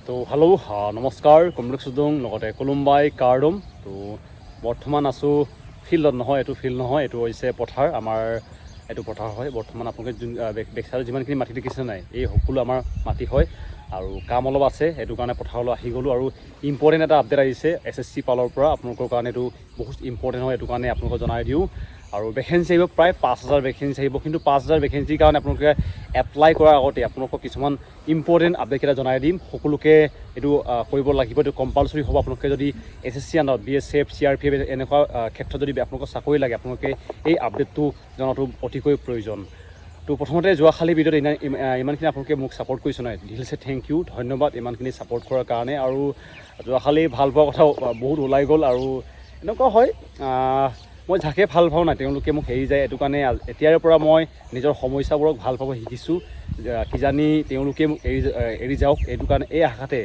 তো হেল্ল' নমস্কাৰ কমলেশ চুদং লগতে কোলুম্বাই কাৰ্ডম তো বৰ্তমান আছোঁ ফিল্ডত নহয় এইটো ফিল্ড নহয় এইটো হৈছে পথাৰ আমাৰ এইটো পথাৰ হয় বৰ্তমান আপোনালোকে যোন বেকচাইডত যিমানখিনি মাটি দেখিছে নাই এই সকলো আমাৰ মাটি হয় আৰু কাম অলপ আছে সেইটো কাৰণে পথাৰলৈ আহি গ'লোঁ আৰু ইম্পৰ্টেণ্ট এটা আপডেট আহিছে SSC পালৰ পৰা আপোনালোকৰ কাৰণে এইটো বহুত ইম্পৰ্টেণ্ট হয় এইটো কাৰণে আপোনালোকক জনাই দিওঁ আৰু ভেকেঞ্চি আহিব প্ৰায় 5,000 ভেকেঞ্চি আহিব কিন্তু 5,000 ভেকেঞ্চিৰ কাৰণে আপোনালোকে এপ্লাই কৰাৰ আগতে আপোনালোকক কিছুমান ইম্পৰ্টেণ্ট আপডেটকেইটা জনাই দিম সকলোকে এইটো কৰিব লাগিব এইটো কম্পালচৰি হ'ব আপোনালোকে যদি SSC আণ্ডাৰত BSF CRPF এনেকুৱা ক্ষেত্ৰত যদি আপোনালোকৰ চাকৰি লাগে আপোনালোকে এই আপডেটটো জনাটো অতিকৈ প্ৰয়োজন তো প্ৰথমতে যোৱাকালি ভিডিঅ'ত ইমানখিনি আপোনালোকে মোক ছাপোৰ্ট কৰিছে নহয় দিলছে থেংক ইউ ধন্যবাদ ইমানখিনি ছাপোৰ্ট কৰাৰ কাৰণে আৰু যোৱাকালি ভাল পোৱা কথা বহুত ওলাই গ'ল আৰু এনেকুৱা হয় মই যাকে ভাল পাওঁ নাই তেওঁলোকে মোক এৰি যায় এইটো কাৰণে এতিয়াৰে পৰা মই নিজৰ সমস্যাবোৰক ভাল পাব শিকিছোঁ কিজানি তেওঁলোকে মোক এৰি যাওক এইটো কাৰণে এই আশাতে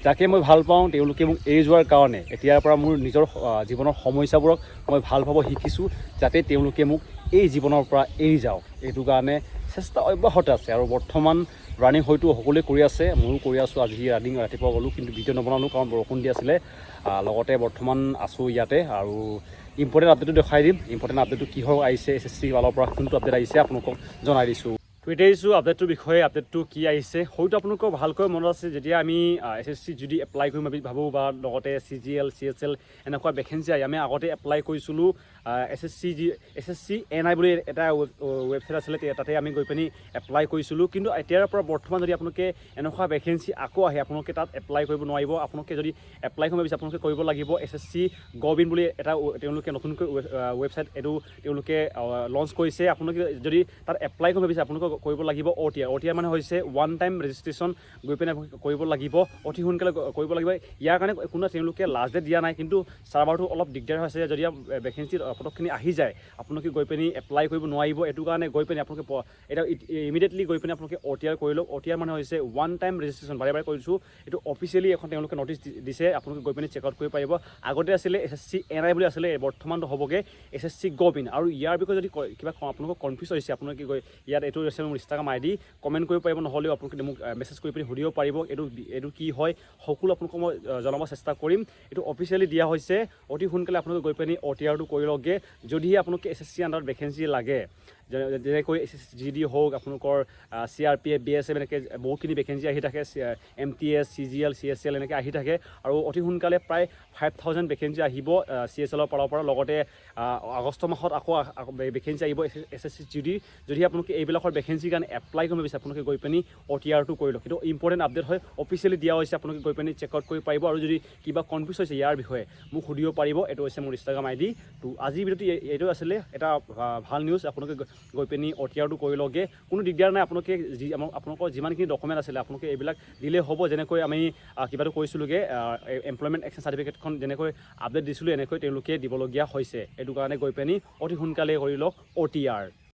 যাকে মই ভাল পাওঁ তেওঁলোকে মোক এৰি যোৱাৰ কাৰণে এতিয়াৰ পৰা মোৰ নিজৰ জীৱনৰ সমস্যাবোৰক মই ভাল পাব শিকিছোঁ যাতে তেওঁলোকে মোক এই জীৱনৰ পৰা এৰি যাওক এইটো কাৰণে চেষ্টা অব্যাহত আছে আৰু বৰ্তমান ৰানিং হয়তো সকলোৱে কৰি আছে ময়ো কৰি আছোঁ আজি ৰানিং ৰাতিপুৱা গ'লোঁ কিন্তু ভিডিঅ' নবনালোঁ কাৰণ বৰষুণ দি আছিলে লগতে বৰ্তমান আছোঁ ইয়াতে আৰু ইম্পৰ্টেণ্ট আপডেটটো দেখাই দিম ইম্পৰ্টেণ্ট আপডেটটো কিহৰ আহিছে SSC ফালৰ পৰা কোনটো আপডেট আহিছে আপোনালোকক জনাই দিছোঁ টুইট আহিছোঁ আপডেটটোৰ বিষয়ে আপডেটটো কি আহিছে হয়তো আপোনালোকৰ ভালকৈ মনত আছে যেতিয়া আমি SSC যদি এপ্লাই কৰিম আমি ভাবোঁ বা লগতে CGL CSL এনেকুৱা ভেকেঞ্চি আহি আমি আগতে এপ্লাই কৰিছিলোঁ SSC NI বুলি এটা ৱেবছাইট আছিলে তাতে আমি গৈ পিনি এপ্লাই কৰিছিলোঁ কিন্তু এতিয়াৰ পৰা বৰ্তমান যদি আপোনালোকে এনেকুৱা ভেকেঞ্চি আকৌ আহে আপোনালোকে তাত এপ্লাই কৰিব নোৱাৰিব আপোনালোকে যদি এপ্লাই কৰিব বিচাৰে আপোনালোকে কৰিব লাগিব SSC গবিন বুলি এটা তেওঁলোকে নতুনকৈ ৱেবছাইট এইটো তেওঁলোকে লঞ্চ কৰিছে আপোনালোকে যদি তাত এপ্লাই কৰিব বিচাৰে আপোনালোকে কৰিব লাগিব OTR মানে হৈছে ওৱান টাইম ৰেজিষ্ট্ৰেশ্যন গৈ পিনে কৰিব লাগিব অতি সোনকালে কৰিব লাগিব ইয়াৰ কাৰণে কোনো তেওঁলোকে লাষ্ট ডেট দিয়া নাই কিন্তু চাৰ্ভাৰটো অলপ দিগদাৰ হৈছে যদি ভেকেঞ্চি পটকখিনি আহি যায় আপোনালোকে গৈ পিনি এপ্লাই কৰিব নোৱাৰিব এইটো কাৰণে গৈ পিনি আপোনালোকে এটা ইমিডিয়েটলি গৈ পিনি আপোনালোকে OTR কৰি লওক OTR মানে হৈছে ওৱান টাইম ৰেজিষ্ট্ৰেশ্যন বাৰে বাৰে কৰিছোঁ এইটো অফিচিয়েলি এখন তেওঁলোকে নটিচ দিছে আপোনালোকে গৈ পিনি চেক আউট কৰিব পাৰিব আগতে আছিলে SSC NI বুলি আছিলে বৰ্তমানটো হ'বগৈ SSC গবিন আৰু ইয়াৰ বিষয়ে যদি কিবা আপোনালোকক কনফিউজ হৈছে আপোনালোকে গৈ ইয়াত এইটো আছে মোৰ ইনষ্টাগ্ৰাম ID কমেণ্ট কৰিব পাৰিব নহ'লেও আপোনালোকে মোক মেছেজ কৰি পিনি সুধিব পাৰিব এইটো কি হয় সকলো আপোনালোকক মই জনাব চেষ্টা কৰিম এইটো অফিচিয়েলি দিয়া হৈছে অতি সোনকালে আপোনালোকে গৈ পিনি OTRটো কৰি লওকগৈ যদিহে আপোনালোকে SSC আণ্ডাৰত ভেকেঞ্চি লাগে যেনেকৈ SSGD হওক আপোনালোকৰ CRPF BSF এনেকৈ বহুতখিনি ভেকেঞ্চি আহি থাকে MTS CGL CSL এনেকৈ আহি থাকে আৰু অতি সোনকালে প্ৰায় 5,000 ভেকেঞ্চি আহিব CSLৰ ফালৰ পৰা লগতে আগষ্ট মাহত আকৌ ভেকেঞ্চি আহিব SSGD যদি আপোনালোকে এইবিলাকৰ ভেকেঞ্চিৰ কাৰণে এপ্লাই কৰিব বিচাৰে আপোনালোকে গৈ পিনি OTRটো কৰি লওক সেইটো ইম্পৰ্টেণ্ট আপডেট হয় অফিচিয়েলি দিয়া হৈছে আপোনালোকে গৈ পিনি চেক আউট কৰিব পাৰিব আৰু যদি কিবা কনফিউজ হৈছে ইয়াৰ বিষয়ে মোক সুধিব পাৰিব এইটো হৈছে মোৰ ইনষ্টাগ্ৰাম ID তো আজিৰ ভিডিঅ'টো এইটো আছিলে এটা ভাল নিউজ আপোনালোকে গৈ পিনি OTRটো কৰি লওকগৈ কোনো দিগদাৰ নাই আপোনালোকে আপোনালোকৰ যিমানখিনি ডকুমেণ্ট আছিলে আপোনালোকে এইবিলাক দিলেই হ'ব যেনেকৈ আমি কিবাটো কৰিছিলোঁগৈ এমপ্লয়মেণ্ট এক্সচেঞ্জ চাৰ্টিফিকেটখন যেনেকৈ আপডেট দিছিলোঁ এনেকৈ তেওঁলোকে দিবলগীয়া হৈছে এইটো কাৰণে গৈ পিনি অতি সোনকালে কৰি লওক OTR